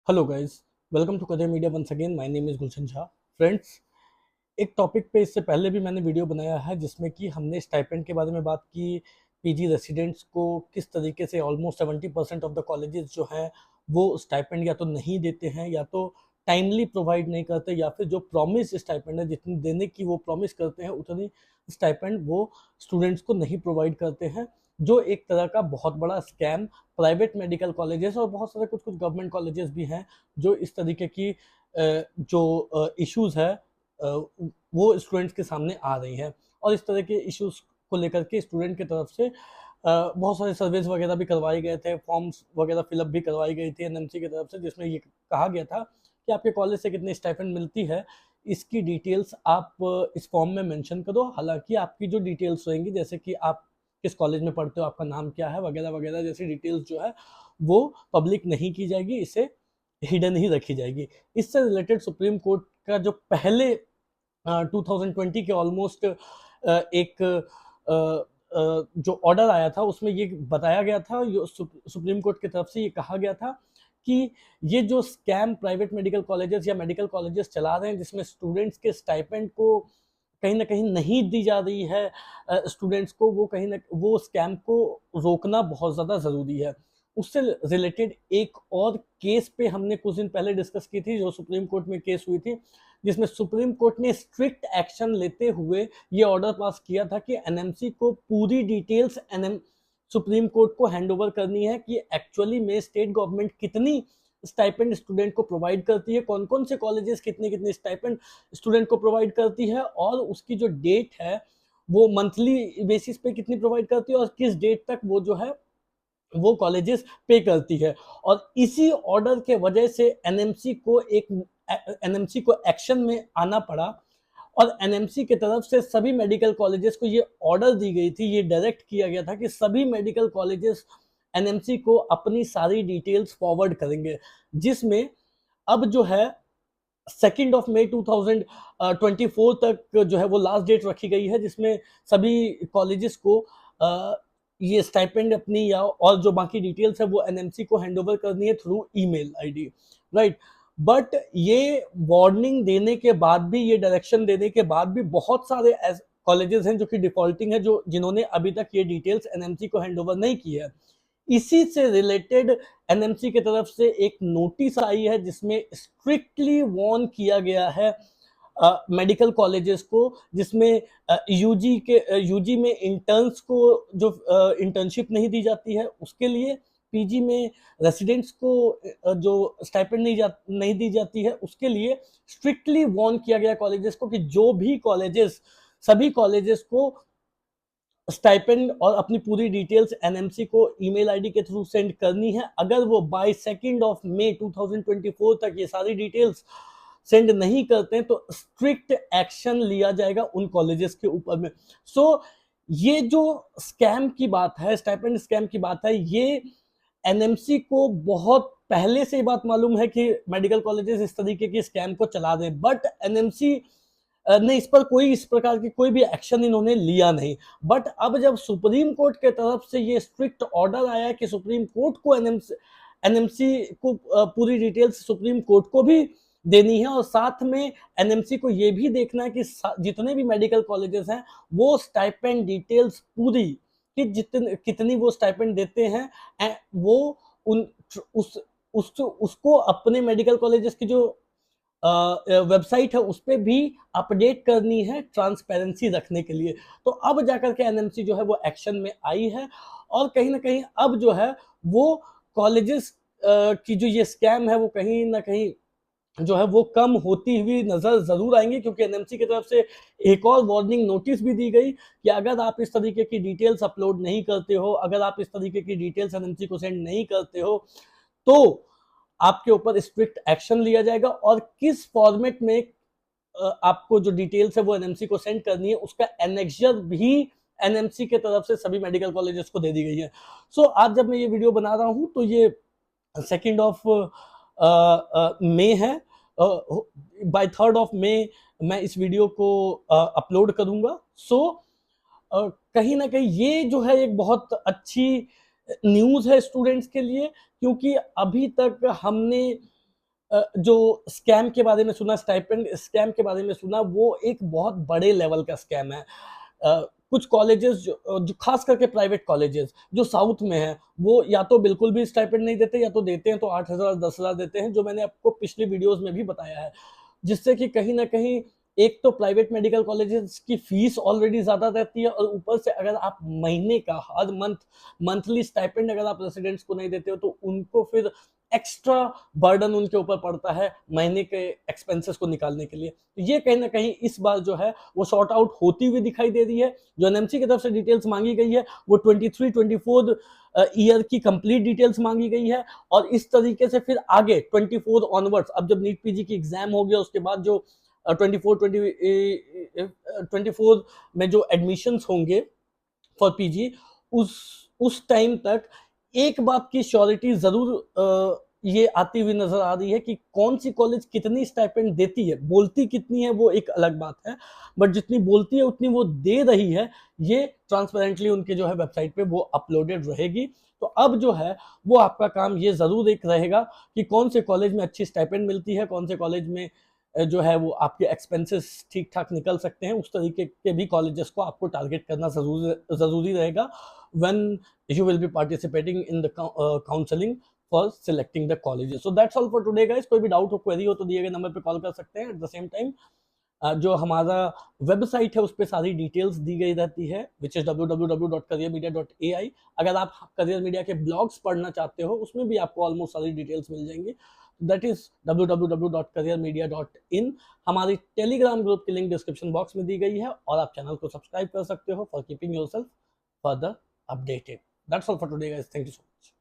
Hello guys, welcome to Kadar media once again. My name is Gulshan Jha. Friends, एक topic पे इससे पहले भी मैंने वीडियो बनाया है जिसमें कि हमने स्टाइपेंड के बारे में बात की। पीजी रेसिडेंट्स को किस तरीके से ऑलमोस्ट 70% ऑफ द कॉलेजेस जो हैं वो स्टाइपेंड या तो नहीं देते हैं या तो टाइमली प्रोवाइड नहीं करते, या फिर जो प्रॉमिस स्टाइपेंड है जितनी देने की वो प्रॉमिस करते हैं उतनी स्टाइपेंड वो स्टूडेंट्स को नहीं प्रोवाइड करते हैं, जो एक तरह का बहुत बड़ा स्कैम प्राइवेट मेडिकल कॉलेजेस और बहुत सारे कुछ कुछ गवर्नमेंट कॉलेजेस भी हैं जो इस तरीके की जो इश्यूज है वो स्टूडेंट्स के सामने आ रही हैं। और इस तरह के इश्यूज को लेकर के स्टूडेंट की तरफ से बहुत सारे सर्वेज वगैरह भी करवाए गए थे, फॉर्म्स वगैरह फिलअप भी करवाई गई थी एनएमसी की तरफ से, जिसमें ये कहा गया था कि आपके कॉलेज से कितनी स्टाइपेंड मिलती है इसकी डिटेल्स आप इस फॉर्म में मेंशन करो। हालांकि आपकी जो डिटेल्स रहेंगी, जैसे कि आप किस कॉलेज में पढ़ते हो, आपका नाम क्या है वगैरह वगैरह जैसी डिटेल्स जो है वो पब्लिक नहीं की जाएगी, इसे हिडन ही रखी जाएगी। इससे रिलेटेड सुप्रीम कोर्ट का जो पहले 2020 के ऑलमोस्ट एक जो ऑर्डर आया था उसमें ये बताया गया था, सुप्रीम कोर्ट की तरफ से ये कहा गया था कि ये जो स्कैम प्राइवेट मेडिकल कॉलेजेस या मेडिकल कॉलेजेस चला रहे हैं जिसमें स्टूडेंट्स के स्टाइपेंड को कहीं ना कहीं नहीं दी जा रही है स्टूडेंट्स को, वो कहीं ना वो स्कैम को रोकना बहुत ज़्यादा ज़रूरी है। उससे रिलेटेड एक और केस पे हमने कुछ दिन पहले डिस्कस की थी, जो सुप्रीम कोर्ट में केस हुई थी, जिसमें सुप्रीम कोर्ट ने स्ट्रिक्ट एक्शन लेते हुए ये ऑर्डर पास किया था कि एनएमसी को पूरी डिटेल्स एनएम सुप्रीम कोर्ट को हैंडओवर करनी है कि एक्चुअली में स्टेट गवर्नमेंट कितनी स्टाइपेंड स्टूडेंट को प्रोवाइड करती है, कौन कौन से कॉलेजेस कितनी कितनी स्टाइपेंड स्टूडेंट को प्रोवाइड करती है, और उसकी जो डेट है वो मंथली बेसिस पे कितनी प्रोवाइड करती है और किस डेट तक वो जो है वो कॉलेजेस पे करती है। और इसी ऑर्डर के वजह से एनएमसी को एक्शन में आना पड़ा और एनएमसी की तरफ से सभी मेडिकल कॉलेजेस को ये ऑर्डर दी गई थी, ये डायरेक्ट किया गया था कि सभी मेडिकल कॉलेजेस एनएमसी को अपनी सारी डिटेल्स फॉरवर्ड करेंगे, जिसमें अब जो है 2 मई 2024 तक जो है वो लास्ट डेट रखी गई है, जिसमें सभी कॉलेजेस को ये स्टाइपेंड अपनी या और जो बाकी डिटेल्स है वो एनएमसी को हैंडओवर करनी है through email ID, right. But ये वार्निंग देने के बाद भी, ये डायरेक्शन देने के बाद भी बहुत सारे कॉलेजेस हैं जो कि डिफॉल्टिंग है, जो जिन्होंने अभी तक ये डिटेल्स एनएमसी को हैंडओवर नहीं की है। इसी से रिलेटेड एनएमसी की तरफ से एक नोटिस आई है जिसमें स्ट्रिक्टली वार्न किया गया है मेडिकल कॉलेजेस को, जिसमें यूजी में इंटर्न्स को जो इंटर्नशिप नहीं दी जाती है उसके लिए, पीजी में रेसिडेंट्स को जो स्टाइपेंड नहीं दी जाती है उसके लिए स्ट्रिक्टली वार्न किया गया कॉलेजेस को कि जो भी कॉलेजेस, सभी कॉलेजेस को स्टाइपेंड और अपनी पूरी डिटेल्स एनएमसी को ईमेल आईडी के थ्रू सेंड करनी है। अगर वो बाय 2 मई 2024 तक ये सारी डिटेल्स सेंड नहीं करते हैं तो स्ट्रिक्ट एक्शन लिया जाएगा उन कॉलेजेस के ऊपर में। सो ये जो स्कैम की बात है, स्टाइपेंड स्कैम की बात है, ये एनएमसी को बहुत पहले से बात मालूम है कि मेडिकल कॉलेजेस इस तरीके की स्कैम को चला रहे हैं, बट एनएमसी ने इस पर कोई इस प्रकार की कोई भी एक्शन इन्होंने लिया नहीं। बट अब जब सुप्रीम कोर्ट के तरफ से ये स्ट्रिक्ट ऑर्डर आया कि सुप्रीम कोर्ट को एनएमसी को पूरी डिटेल्स सुप्रीम कोर्ट को भी देनी है और साथ में एनएमसी को ये भी देखना है कि जितने भी मेडिकल कॉलेजेस हैं वो स्टाइपेंड डिटेल्स पूरी कि कितनी वो स्टाइपेंड देते हैं वो उन उसको अपने मेडिकल कॉलेजेस की जो वेबसाइट है उस पर भी अपडेट करनी है ट्रांसपेरेंसी रखने के लिए। तो अब जाकर के एनएमसी जो है वो एक्शन में आई है और कहीं ना कहीं अब जो है वो कॉलेजेस की जो ये स्कैम है वो कहीं ना कहीं जो है वो कम होती हुई नजर जरूर आएंगी, क्योंकि एनएमसी की तरफ से एक और वार्निंग नोटिस भी दी गई कि अगर आप इस तरीके की डिटेल्स अपलोड नहीं करते हो, अगर आप इस तरीके की डिटेल्स एनएमसी को सेंड नहीं करते हो तो आपके ऊपर स्ट्रिक्ट एक्शन लिया जाएगा। और किस फॉर्मेट में आपको जो डिटेल्स है वो एनएमसी को सेंड करनी है उसका एनेक्जर भी एनएमसी के तरफ से सभी मेडिकल कॉलेजेस को दे दी गई है। सो आज जब मैं ये वीडियो बना रहा हूं तो ये 2 मई है, बाय 3 मई मैं इस वीडियो को अपलोड करूंगा। सो कहीं ना कहीं ये जो है एक बहुत अच्छी न्यूज़ है स्टूडेंट्स के लिए, क्योंकि अभी तक हमने जो स्कैम के बारे में सुना, स्टाइपेंड स्कैम के बारे में सुना, वो एक बहुत बड़े लेवल का स्कैम है। कुछ कॉलेजेस जो खास करके प्राइवेट कॉलेजेस जो साउथ में हैं, वो या तो बिल्कुल भी स्टाइपेंड नहीं देते, या तो देते हैं तो 8,000 10,000 देते हैं, जो मैंने आपको पिछली वीडियोस में भी बताया है। जिससे कि कहीं न कहीं एक तो प्राइवेट मेडिकल कॉलेजेस की फीस ऑलरेडी ज़्यादा रहती है, और ऊपर से अगर आप महीने का हर मंथली स्टाइपेंड अगर आप रेसिडेंट्स को नहीं देते हो, तो उनको फिर एक्स्ट्रा बर्डन उनके ऊपर पड़ता है महीने के एक्सपेंसेस को निकालने के लिए। तो ये कहीं न कहीं इस बार जो है वो सॉर्ट आउट होती हुई दिखाई दे रही है। जो एनएमसी की तरफ से डिटेल्स माँगी गई है, वो 23-24 ईयर की कंप्लीट डिटेल्स माँगी गई है, और इस तरीके से फिर आगे 24 ऑनवर्ड्स, अब जब नीट पीजी की एग्ज़ाम हो गया, उसके बाद जो 24 में जो एडमिशंस होंगे फॉर पीजी, उस टाइम तक एक बात की श्योरिटी जरूर ये आती हुई नजर आ रही है कि कौन सी कॉलेज कितनी स्टाइपेंड देती है। बोलती कितनी है वो एक अलग बात है, बट जितनी बोलती है उतनी वो दे रही है, ये ट्रांसपेरेंटली उनके जो है वेबसाइट पे वो अपलोडेड रहेगी। तो अब जो है वो आपका काम ये जरूर एक रहेगा कि कौन से कॉलेज में अच्छी स्टाइपेंड मिलती है, कौन से कॉलेज में जो है वो आपके एक्सपेंसेस ठीक ठाक निकल सकते हैं, उस तरीके के भी कॉलेजेस को आपको टारगेट करना जरूरी रहेगा when you will be participating in the counseling for selecting the colleges. So that's all for today guys. कोई भी डाउट हो, क्वेरी हो, तो दिए गए नंबर पे कॉल कर सकते हैं। एट द सेम टाइम जो हमारा वेबसाइट है उस पर सारी डिटेल्स दी गई रहती है, विच इज www.careermedia.ai। अगर आप करियर मीडिया के ब्लॉग्स पढ़ना चाहते हो, उसमें भी आपको ऑलमोस्ट सारी डिटेल्स मिल जाएंगी। That is www.careermedia.in। हमारी टेलीग्राम ग्रुप की लिंक डिस्क्रिप्शन बॉक्स में दी गई है, और आप चैनल को सब्सक्राइब कर सकते हो for keeping yourself further updated. That's all for today guys. Thank you so much.